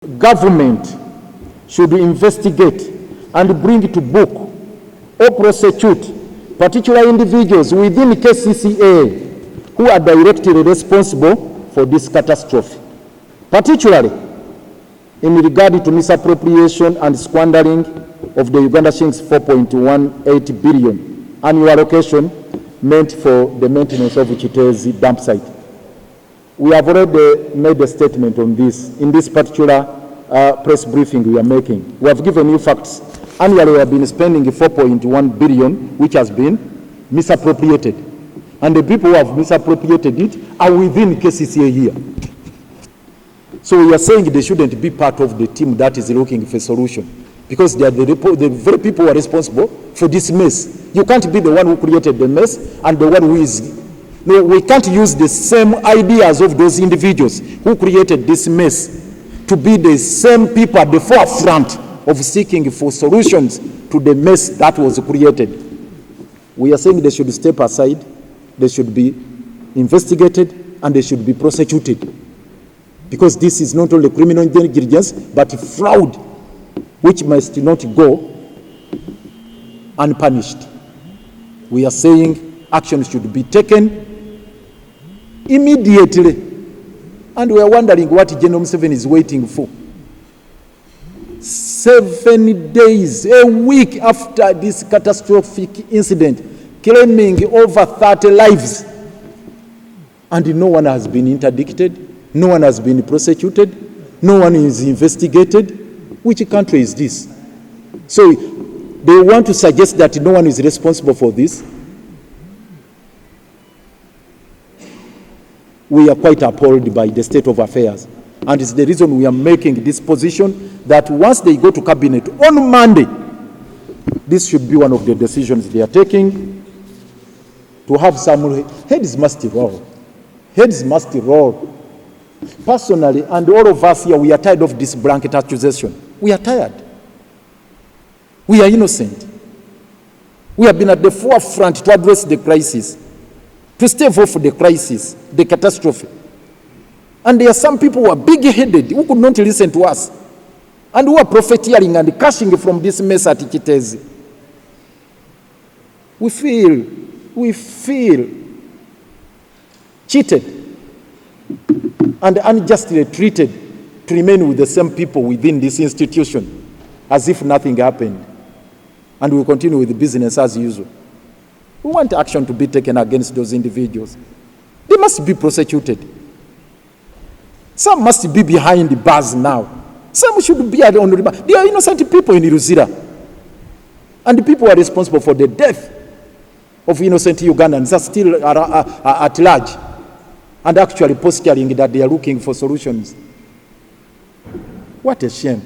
Government should investigate and bring to book or prosecute particular individuals within KCCA who are directly responsible for this catastrophe, particularly in regard to misappropriation and squandering of the Uganda shillings 4.18 billion annual allocation meant for the maintenance of Kiteezi dump site. We have already made a statement on this in this particular press briefing we are making. We have given you facts. Annually, we have been spending 4.1 billion, which has been misappropriated. And the people who have misappropriated it are within KCCA here. So we are saying they shouldn't be part of the team that is looking for a solution, because they are the very people who are responsible for this mess. You can't be the one who created the mess and the one who is... No, we can't use the same ideas of those individuals who created this mess to be the same people at the forefront of seeking for solutions to the mess that was created. We are saying they should step aside, they should be investigated, and they should be prosecuted. Because this is not only criminal negligence, but fraud, which must not go unpunished. We are saying action should be taken immediately. And we are wondering what General Museveni is waiting for. 7 days, a week after this catastrophic incident, claiming over 30 lives. And no one has been interdicted, no one has been prosecuted, no one is investigated. Which country is this? So they want to suggest that no one is responsible for this. We are quite appalled by the state of affairs. And it's the reason we are making this position that once they go to cabinet on Monday, this should be one of the decisions they are taking, to have some heads must roll. Heads must roll. Personally, and all of us here, we are tired of this blanket accusation. We are tired. We are innocent. We have been at the forefront to address the crisis, to stave off the crisis, the catastrophe. And there are some people who are big-headed, who could not listen to us, and who are profiteering and cashing from this mess at Kiteezi. We feel cheated and unjustly treated to remain with the same people within this institution as if nothing happened. And we continue with the business as usual. We want action to be taken against those individuals. They must be prosecuted. Some must be behind the bars now. Some should be on the remand. They are innocent people in Ruzira. And the people who are responsible for the death of innocent Ugandans are still at large, and actually posturing that they are looking for solutions. What a shame.